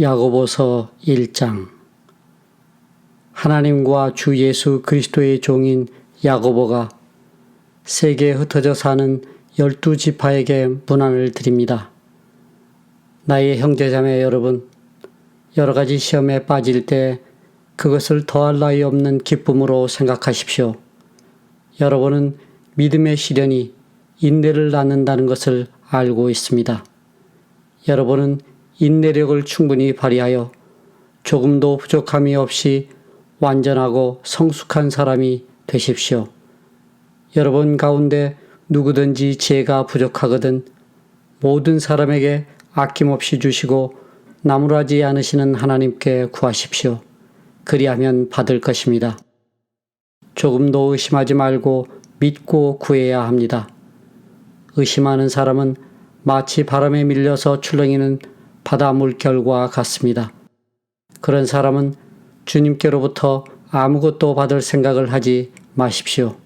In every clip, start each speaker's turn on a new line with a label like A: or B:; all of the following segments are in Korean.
A: 야고보서 1장. 하나님과 주 예수 그리스도의 종인 야고보가 세계에 흩어져 사는 12지파에게 문안을 드립니다. 나의 형제자매 여러분, 여러 가지 시험에 빠질 때 그것을 더할 나위 없는 기쁨으로 생각하십시오. 여러분은 믿음의 시련이 인내를 낳는다는 것을 알고 있습니다. 여러분은 인내력을 충분히 발휘하여 조금도 부족함이 없이 완전하고 성숙한 사람이 되십시오. 여러분 가운데 누구든지 지혜가 부족하거든 모든 사람에게 아낌없이 주시고 나무라지 않으시는 하나님께 구하십시오. 그리하면 받을 것입니다. 조금도 의심하지 말고 믿고 구해야 합니다. 의심하는 사람은 마치 바람에 밀려서 출렁이는 바다 물결과 같습니다. 그런 사람은 주님께로부터 아무것도 받을 생각을 하지 마십시오.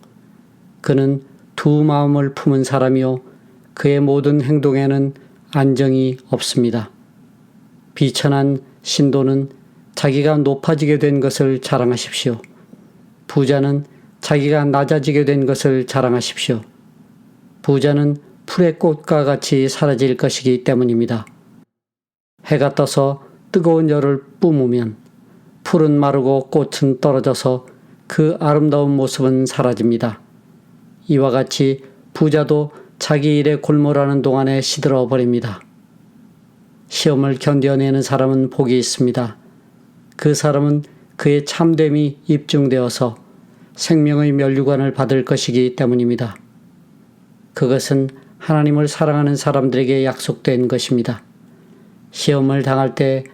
A: 그는 두 마음을 품은 사람이요 그의 모든 행동에는 안정이 없습니다. 비천한 신도는 자기가 높아지게 된 것을 자랑하십시오. 부자는 자기가 낮아지게 된 것을 자랑하십시오. 부자는 풀의 꽃과 같이 사라질 것이기 때문입니다. 해가 떠서 뜨거운 열을 뿜으면 풀은 마르고 꽃은 떨어져서 그 아름다운 모습은 사라집니다. 이와 같이 부자도 자기 일에 골몰하는 동안에 시들어 버립니다. 시험을 견뎌내는 사람은 복이 있습니다. 그 사람은 그의 참됨이 입증되어서 생명의 면류관을 받을 것이기 때문입니다. 그것은 하나님을 사랑하는 사람들에게 약속된 것입니다. 시험을 당할 때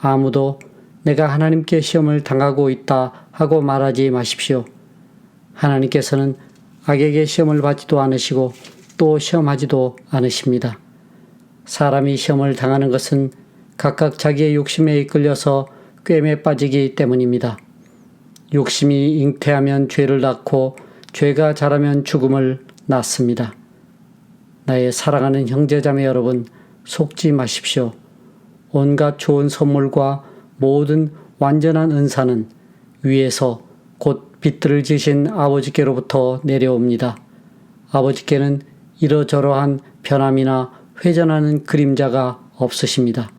A: 아무도 내가 하나님께 시험을 당하고 있다 하고 말하지 마십시오. 하나님께서는 악에게 시험을 받지도 않으시고 또 시험하지도 않으십니다. 사람이 시험을 당하는 것은 각각 자기의 욕심에 이끌려서 꿰매 빠지기 때문입니다. 욕심이 잉태하면 죄를 낳고 죄가 자라면 죽음을 낳습니다. 나의 사랑하는 형제자매 여러분, 속지 마십시오. 온갖 좋은 선물과 모든 완전한 은사는 위에서 곧 빛들을 지신 아버지께로부터 내려옵니다. 아버지께는 이러저러한 변함이나 회전하는 그림자가 없으십니다.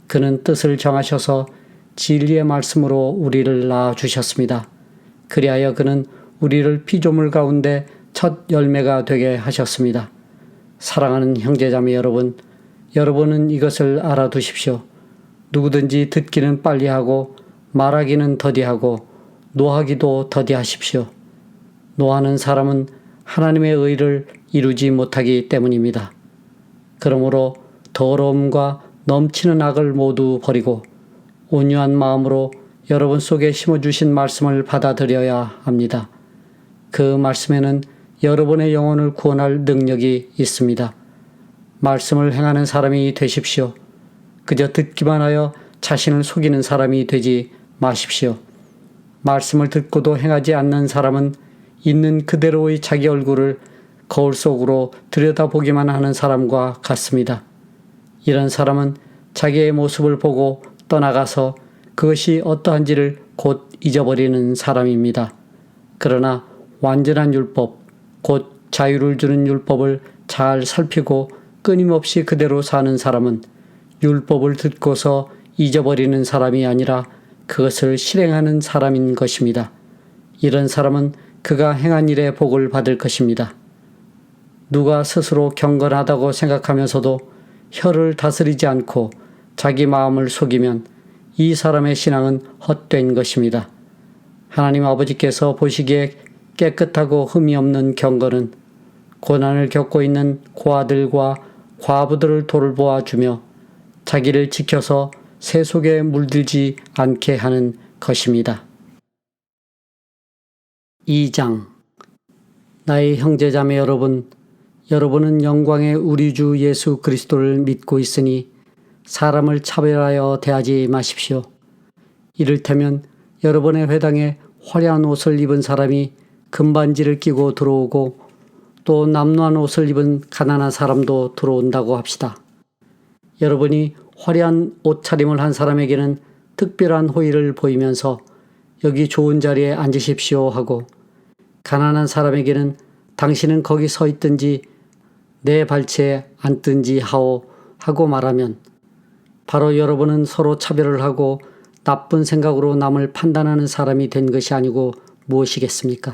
A: 그는 뜻을 정하셔서 진리의 말씀으로 우리를 낳아주셨습니다. 그리하여 그는 우리를 피조물 가운데 첫 열매가 되게 하셨습니다. 사랑하는 형제자매 여러분, 여러분은 이것을 알아두십시오. 누구든지 듣기는 빨리 하고 말하기는 더디하고 노하기도 더디하십시오. 노하는 사람은 하나님의 의를 이루지 못하기 때문입니다. 그러므로 더러움과 넘치는 악을 모두 버리고 온유한 마음으로 여러분 속에 심어주신 말씀을 받아들여야 합니다. 그 말씀에는 여러분의 영혼을 구원할 능력이 있습니다. 말씀을 행하는 사람이 되십시오. 그저 듣기만 하여 자신을 속이는 사람이 되지 마십시오. 말씀을 듣고도 행하지 않는 사람은 있는 그대로의 자기 얼굴을 거울 속으로 들여다보기만 하는 사람과 같습니다. 이런 사람은 자기의 모습을 보고 떠나가서 그것이 어떠한지를 곧 잊어버리는 사람입니다. 그러나 완전한 율법, 곧 자유를 주는 율법을 잘 살피고 끊임없이 그대로 사는 사람은 율법을 듣고서 잊어버리는 사람이 아니라 그것을 실행하는 사람인 것입니다. 이런 사람은 그가 행한 일에 복을 받을 것입니다. 누가 스스로 경건하다고 생각하면서도 혀를 다스리지 않고 자기 마음을 속이면 이 사람의 신앙은 헛된 것입니다. 하나님 아버지께서 보시기에 깨끗하고 흠이 없는 경건은 고난을 겪고 있는 고아들과 과부들을 돌보아주며 자기를 지켜서 새 속에 물들지 않게 하는 것입니다. 2장. 나의 형제자매 여러분, 여러분은 영광의 우리 주 예수 그리스도를 믿고 있으니 사람을 차별하여 대하지 마십시오. 이를테면 여러분의 회당에 화려한 옷을 입은 사람이 금반지를 끼고 들어오고 또 남루한 옷을 입은 가난한 사람도 들어온다고 합시다. 여러분이 화려한 옷차림을 한 사람에게는 특별한 호의를 보이면서 여기 좋은 자리에 앉으십시오 하고, 가난한 사람에게는 당신은 거기 서 있든지 내 발치에 앉든지 하오 하고 말하면 바로 여러분은 서로 차별을 하고 나쁜 생각으로 남을 판단하는 사람이 된 것이 아니고 무엇이겠습니까?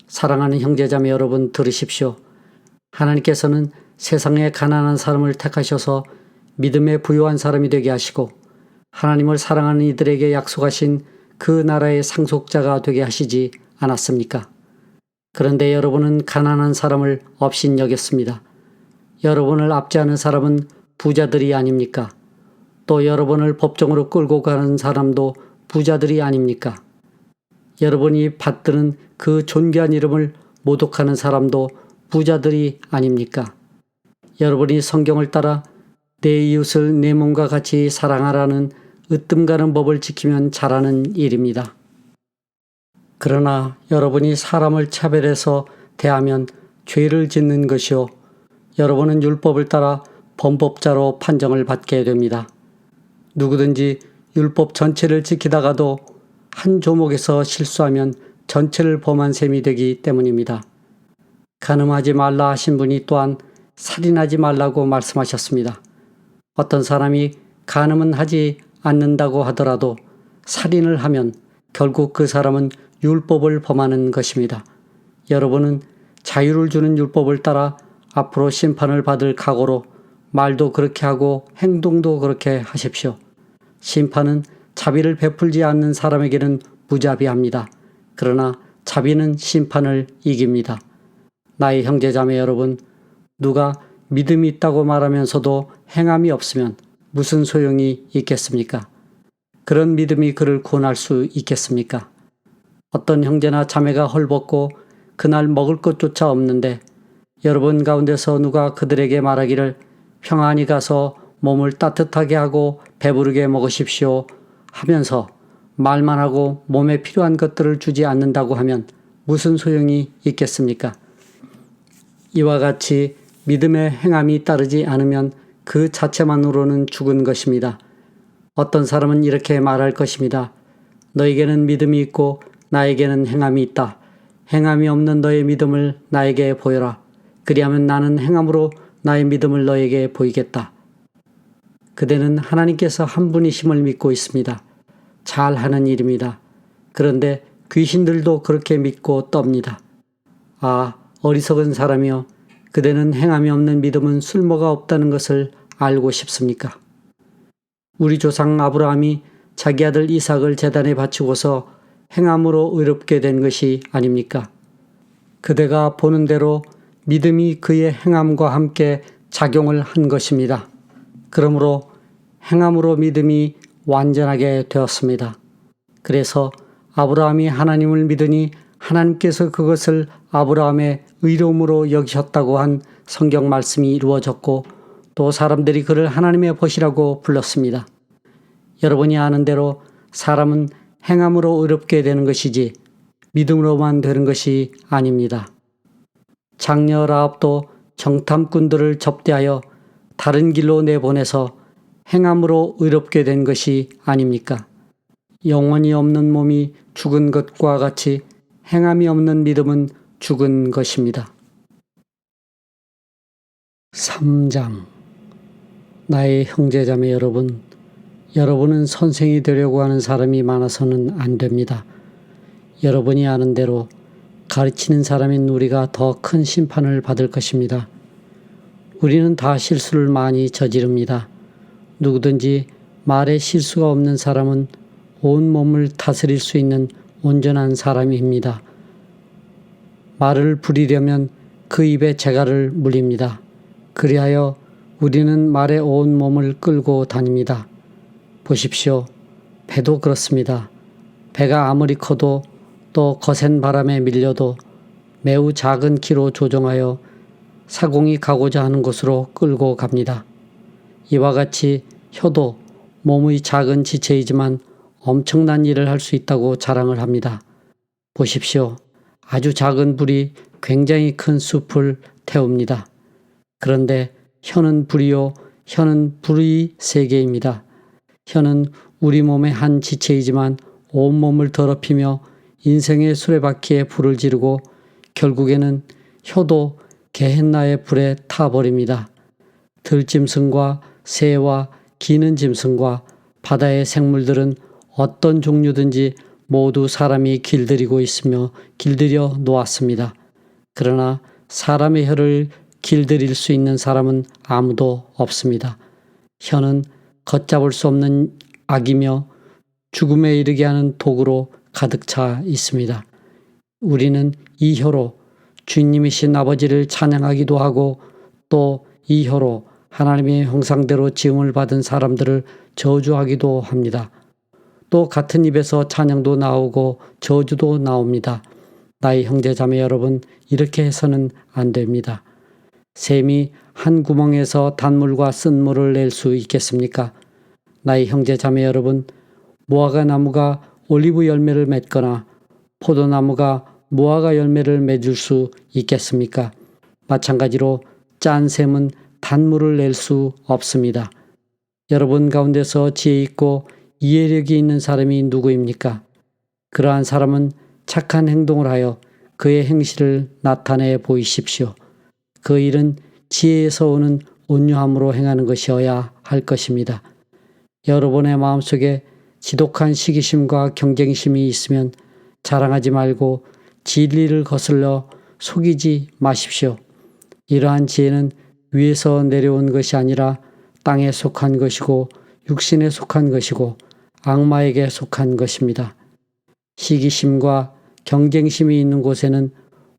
A: 사랑하는 형제자매 여러분, 들으십시오. 하나님께서는 세상에 가난한 사람을 택하셔서 믿음에 부유한 사람이 되게 하시고 하나님을 사랑하는 이들에게 약속하신 그 나라의 상속자가 되게 하시지 않았습니까? 그런데 여러분은 가난한 사람을 업신여겼습니다. 여러분을 압제하는 사람은 부자들이 아닙니까? 또 여러분을 법정으로 끌고 가는 사람도 부자들이 아닙니까? 여러분이 받드는 그 존귀한 이름을 모독하는 사람도 부자들이 아닙니까? 여러분이 성경을 따라 내 이웃을 내 몸과 같이 사랑하라는 으뜸가는 법을 지키면 잘하는 일입니다. 그러나 여러분이 사람을 차별해서 대하면 죄를 짓는 것이요, 여러분은 율법을 따라 범법자로 판정을 받게 됩니다. 누구든지 율법 전체를 지키다가도 한 조목에서 실수하면 전체를 범한 셈이 되기 때문입니다. 간음하지 말라 하신 분이 또한 살인하지 말라고 말씀하셨습니다. 어떤 사람이 간음은 하지 않는다고 하더라도 살인을 하면 결국 그 사람은 율법을 범하는 것입니다. 여러분은 자유를 주는 율법을 따라 앞으로 심판을 받을 각오로 말도 그렇게 하고 행동도 그렇게 하십시오. 심판은 자비를 베풀지 않는 사람에게는 무자비합니다. 그러나 자비는 심판을 이깁니다. 나의 형제자매 여러분, 누가 믿음이 있다고 말하면서도 행함이 없으면 무슨 소용이 있겠습니까? 그런 믿음이 그를 구원할 수 있겠습니까? 어떤 형제나 자매가 헐벗고 그날 먹을 것조차 없는데 여러분 가운데서 누가 그들에게 말하기를 평안히 가서 몸을 따뜻하게 하고 배부르게 먹으십시오 하면서 말만 하고 몸에 필요한 것들을 주지 않는다고 하면 무슨 소용이 있겠습니까? 이와 같이 믿음의 행함이 따르지 않으면 그 자체만으로는 죽은 것입니다. 어떤 사람은 이렇게 말할 것입니다. 너에게는 믿음이 있고 나에게는 행함이 있다. 행함이 없는 너의 믿음을 나에게 보여라. 그리하면 나는 행함으로 나의 믿음을 너에게 보이겠다. 그대는 하나님께서 한 분이심을 믿고 있습니다. 잘하는 일입니다. 그런데 귀신들도 그렇게 믿고 떱니다. 아, 어리석은 사람이여, 그대는 행함이 없는 믿음은 쓸모가 없다는 것을 알고 싶습니까? 우리 조상 아브라함이 자기 아들 이삭을 제단에 바치고서 행함으로 의롭게 된 것이 아닙니까? 그대가 보는 대로 믿음이 그의 행함과 함께 작용을 한 것입니다. 그러므로 행함으로 믿음이 완전하게 되었습니다. 그래서 아브라함이 하나님을 믿으니 하나님께서 그것을 아브라함의 의로움으로 여기셨다고 한 성경 말씀이 이루어졌고 또 사람들이 그를 하나님의 벗이라고 불렀습니다. 여러분이 아는 대로 사람은 행함으로 의롭게 되는 것이지 믿음으로만 되는 것이 아닙니다. 장녀 라합도 정탐꾼들을 접대하여 다른 길로 내보내서 행함으로 의롭게 된 것이 아닙니까? 영혼이 없는 몸이 죽은 것과 같이 행함이 없는 믿음은 죽은 것입니다. 3장. 나의 형제자매 여러분, 여러분은 선생이 되려고 하는 사람이 많아서는 안 됩니다. 여러분이 아는 대로 가르치는 사람인 우리가 더 큰 심판을 받을 것입니다. 우리는 다 실수를 많이 저지릅니다. 누구든지 말에 실수가 없는 사람은 온 몸을 다스릴 수 있는 온전한 사람입니다. 말을 부리려면 그 입에 재갈을 물립니다. 그리하여 우리는 말에 온 몸을 끌고 다닙니다. 보십시오. 배도 그렇습니다. 배가 아무리 커도 또 거센 바람에 밀려도 매우 작은 키로 조종하여 사공이 가고자 하는 곳으로 끌고 갑니다. 이와 같이 혀도 몸의 작은 지체이지만 엄청난 일을 할 수 있다고 자랑을 합니다. 보십시오. 아주 작은 불이 굉장히 큰 숲을 태웁니다. 그런데 혀는 불이요 혀는 불의 세계입니다. 혀는 우리 몸의 한 지체이지만 온몸을 더럽히며 인생의 수레바퀴에 불을 지르고 결국에는 혀도 게헨나의 불에 타버립니다. 들짐승과 새와 기는 짐승과 바다의 생물들은 어떤 종류든지 모두 사람이 길들이고 있으며 길들여 놓았습니다. 그러나 사람의 혀를 길들일 수 있는 사람은 아무도 없습니다. 혀는 걷잡을 수 없는 악이며 죽음에 이르게 하는 독으로 가득 차 있습니다. 우리는 이 혀로 주님이신 아버지를 찬양하기도 하고 또 이 혀로 하나님의 형상대로 지음을 받은 사람들을 저주하기도 합니다. 또 같은 입에서 찬양도 나오고 저주도 나옵니다. 나의 형제 자매 여러분, 이렇게 해서는 안 됩니다. 샘이 한 구멍에서 단물과 쓴물을 낼 수 있겠습니까? 나의 형제 자매 여러분, 무화과 나무가 올리브 열매를 맺거나 포도나무가 무화과 열매를 맺을 수 있겠습니까? 마찬가지로 짠 샘은 단물을 낼 수 없습니다. 여러분 가운데서 지혜 있고 이해력이 있는 사람이 누구입니까? 그러한 사람은 착한 행동을 하여 그의 행실을 나타내 보이십시오. 그 일은 지혜에서 오는 온유함으로 행하는 것이어야 할 것입니다. 여러분의 마음속에 지독한 시기심과 경쟁심이 있으면 자랑하지 말고 진리를 거슬러 속이지 마십시오. 이러한 지혜는 위에서 내려온 것이 아니라 땅에 속한 것이고 육신에 속한 것이고 악마에게 속한 것입니다. 시기심과 경쟁심이 있는 곳에는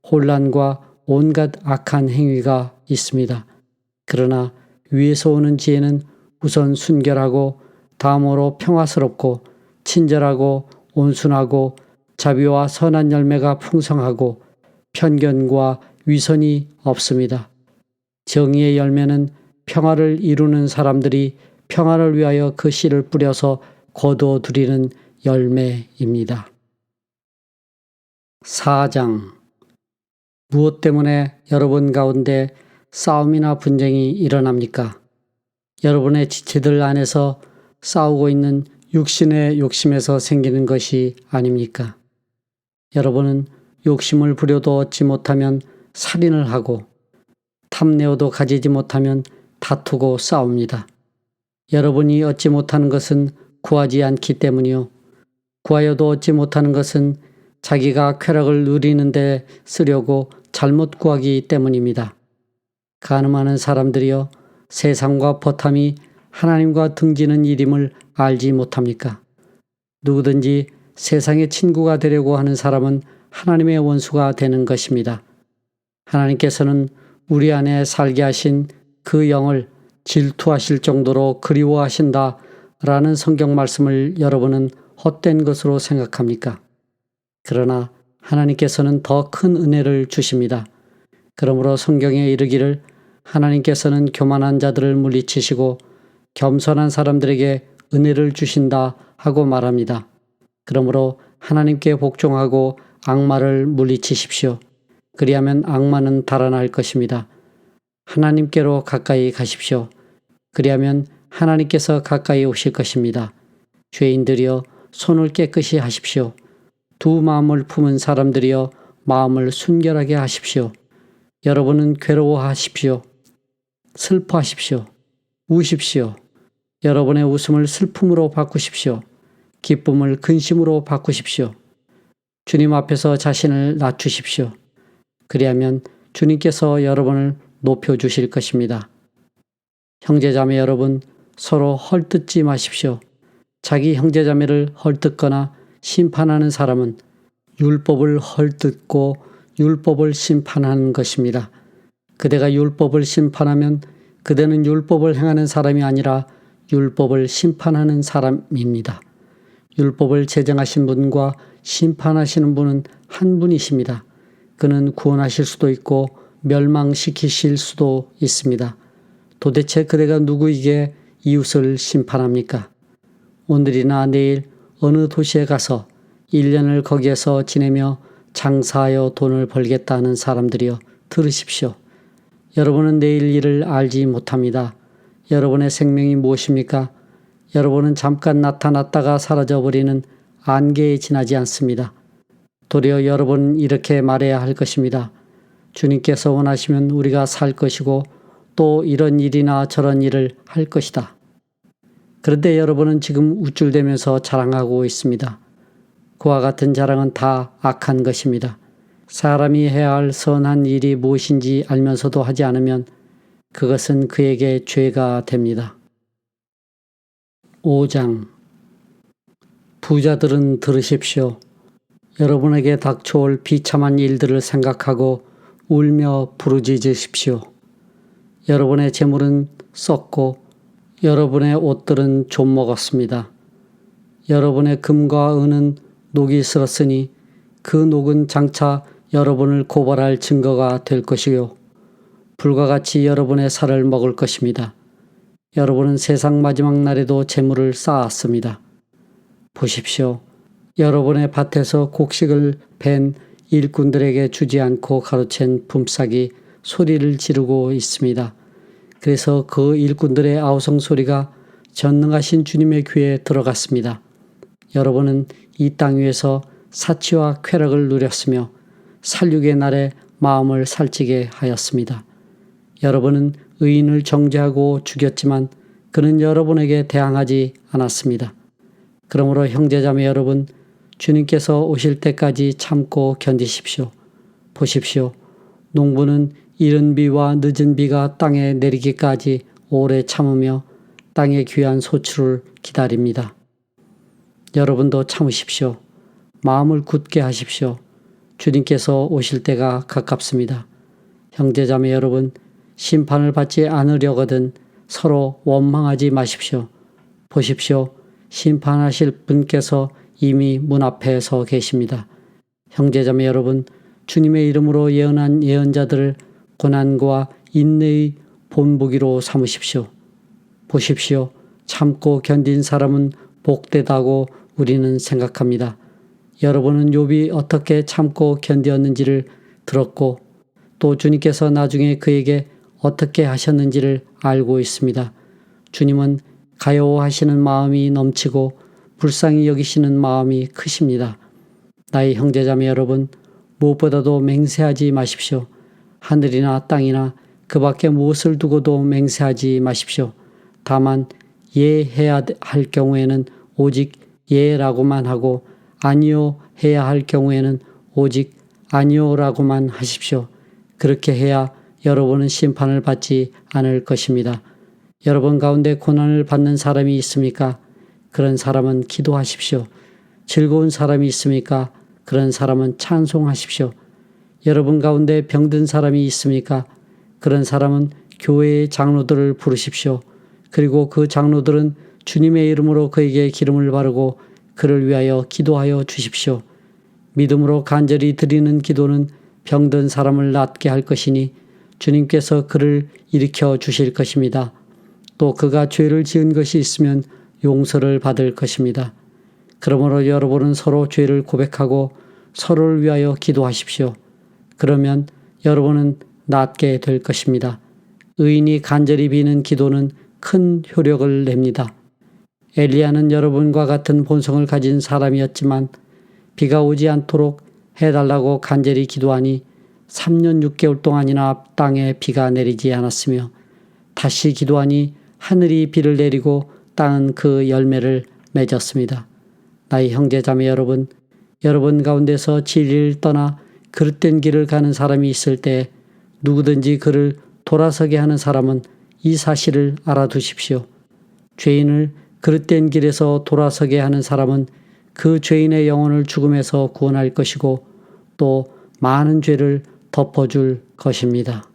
A: 혼란과 온갖 악한 행위가 있습니다. 그러나 위에서 오는 지혜는 우선 순결하고 다음으로 평화스럽고 친절하고 온순하고 자비와 선한 열매가 풍성하고 편견과 위선이 없습니다. 정의의 열매는 평화를 이루는 사람들이 평화를 위하여 그 씨를 뿌려서 거두어들이는 열매입니다. 4장. 무엇 때문에 여러분 가운데 싸움이나 분쟁이 일어납니까? 여러분의 지체들 안에서 싸우고 있는 육신의 욕심에서 생기는 것이 아닙니까? 여러분은 욕심을 부려도 얻지 못하면 살인을 하고 탐내어도 가지지 못하면 다투고 싸웁니다. 여러분이 얻지 못하는 것은 구하지 않기 때문이요. 구하여도 얻지 못하는 것은 자기가 쾌락을 누리는 데 쓰려고 잘못 구하기 때문입니다. 가늠하는 사람들이여 세상과 버탐이 하나님과 등지는 일임을 알지 못합니까? 누구든지 세상의 친구가 되려고 하는 사람은 하나님의 원수가 되는 것입니다. 하나님께서는 우리 안에 살게 하신 그 영을 질투하실 정도로 그리워하신다 라는 성경 말씀을 여러분은 헛된 것으로 생각합니까? 그러나 하나님께서는 더 큰 은혜를 주십니다. 그러므로 성경에 이르기를 하나님께서는 교만한 자들을 물리치시고 겸손한 사람들에게 은혜를 주신다 하고 말합니다. 그러므로 하나님께 복종하고 악마를 물리치십시오. 그리하면 악마는 달아날 것입니다. 하나님께로 가까이 가십시오. 그리하면 하나님께서 가까이 오실 것입니다. 죄인들이여 손을 깨끗이 하십시오. 두 마음을 품은 사람들이여 마음을 순결하게 하십시오. 여러분은 괴로워하십시오. 슬퍼하십시오. 우십시오. 여러분의 웃음을 슬픔으로 바꾸십시오. 기쁨을 근심으로 바꾸십시오. 주님 앞에서 자신을 낮추십시오. 그리하면 주님께서 여러분을 높여주실 것입니다. 형제자매 여러분, 서로 헐뜯지 마십시오. 자기 형제자매를 헐뜯거나 심판하는 사람은 율법을 헐뜯고 율법을 심판하는 것입니다. 그대가 율법을 심판하면 그대는 율법을 행하는 사람이 아니라 율법을 심판하는 사람입니다. 율법을 제정하신 분과 심판하시는 분은 한 분이십니다. 그는 구원하실 수도 있고 멸망시키실 수도 있습니다. 도대체 그대가 누구에게 이웃을 심판합니까? 오늘이나 내일 어느 도시에 가서 1년을 거기에서 지내며 장사하여 돈을 벌겠다는 사람들이여 들으십시오. 여러분은 내일 일을 알지 못합니다. 여러분의 생명이 무엇입니까? 여러분은 잠깐 나타났다가 사라져버리는 안개에 지나지 않습니다. 도리어 여러분은 이렇게 말해야 할 것입니다. 주님께서 원하시면 우리가 살 것이고 또 이런 일이나 저런 일을 할 것이다. 그런데 여러분은 지금 우쭐대면서 자랑하고 있습니다. 그와 같은 자랑은 다 악한 것입니다. 사람이 해야 할 선한 일이 무엇인지 알면서도 하지 않으면 그것은 그에게 죄가 됩니다. 5장. 부자들은 들으십시오. 여러분에게 닥쳐올 비참한 일들을 생각하고 울며 부르짖으십시오. 여러분의 재물은 썩고 여러분의 옷들은 좀 먹었습니다. 여러분의 금과 은은 녹이 슬었으니 그 녹은 장차 여러분을 고발할 증거가 될 것이요. 불과 같이 여러분의 살을 먹을 것입니다. 여러분은 세상 마지막 날에도 재물을 쌓았습니다. 보십시오. 여러분의 밭에서 곡식을 벤 일꾼들에게 주지 않고 가로챈 품삯이 소리를 지르고 있습니다. 그래서 그 일꾼들의 아우성 소리가 전능하신 주님의 귀에 들어갔습니다. 여러분은 이 땅 위에서 사치와 쾌락을 누렸으며 살육의 날에 마음을 살찌게 하였습니다. 여러분은 의인을 정죄하고 죽였지만 그는 여러분에게 대항하지 않았습니다. 그러므로 형제자매 여러분, 주님께서 오실 때까지 참고 견디십시오. 보십시오. 농부는 이른 비와 늦은 비가 땅에 내리기까지 오래 참으며 땅의 귀한 소출을 기다립니다. 여러분도 참으십시오. 마음을 굳게 하십시오. 주님께서 오실 때가 가깝습니다. 형제자매 여러분, 심판을 받지 않으려거든 서로 원망하지 마십시오. 보십시오. 심판하실 분께서 이미 문 앞에 서 계십니다. 형제자매 여러분, 주님의 이름으로 예언한 예언자들을 고난과 인내의 본보기로 삼으십시오. 보십시오. 참고 견딘 사람은 복되다고 우리는 생각합니다. 여러분은 욥이 어떻게 참고 견디었는지를 들었고 또 주님께서 나중에 그에게 어떻게 하셨는지를 알고 있습니다. 주님은 가여워하시는 마음이 넘치고 불쌍히 여기시는 마음이 크십니다. 나의 형제자매 여러분, 무엇보다도 맹세하지 마십시오. 하늘이나 땅이나 그 밖에 무엇을 두고도 맹세하지 마십시오. 다만 예해야 할 경우에는 오직 예라고만 하고 아니요 해야 할 경우에는 오직 아니요라고만 하십시오. 그렇게 해야 여러분은 심판을 받지 않을 것입니다. 여러분 가운데 고난을 받는 사람이 있습니까? 그런 사람은 기도하십시오. 즐거운 사람이 있습니까? 그런 사람은 찬송하십시오. 여러분 가운데 병든 사람이 있습니까? 그런 사람은 교회의 장로들을 부르십시오. 그리고 그 장로들은 주님의 이름으로 그에게 기름을 바르고 그를 위하여 기도하여 주십시오. 믿음으로 간절히 드리는 기도는 병든 사람을 낫게 할 것이니 주님께서 그를 일으켜 주실 것입니다. 또 그가 죄를 지은 것이 있으면 용서를 받을 것입니다. 그러므로 여러분은 서로 죄를 고백하고 서로를 위하여 기도하십시오. 그러면 여러분은 낫게 될 것입니다. 의인이 간절히 비는 기도는 큰 효력을 냅니다. 엘리야는 여러분과 같은 본성을 가진 사람이었지만 비가 오지 않도록 해달라고 간절히 기도하니 3년 6개월 동안이나 땅에 비가 내리지 않았으며 다시 기도하니 하늘이 비를 내리고 땅은 그 열매를 맺었습니다. 나의 형제자매 여러분, 여러분 가운데서 진리를 떠나 그릇된 길을 가는 사람이 있을 때 누구든지 그를 돌아서게 하는 사람은 이 사실을 알아두십시오. 죄인을 그릇된 길에서 돌아서게 하는 사람은 그 죄인의 영혼을 죽음에서 구원할 것이고 또 많은 죄를 덮어줄 것입니다.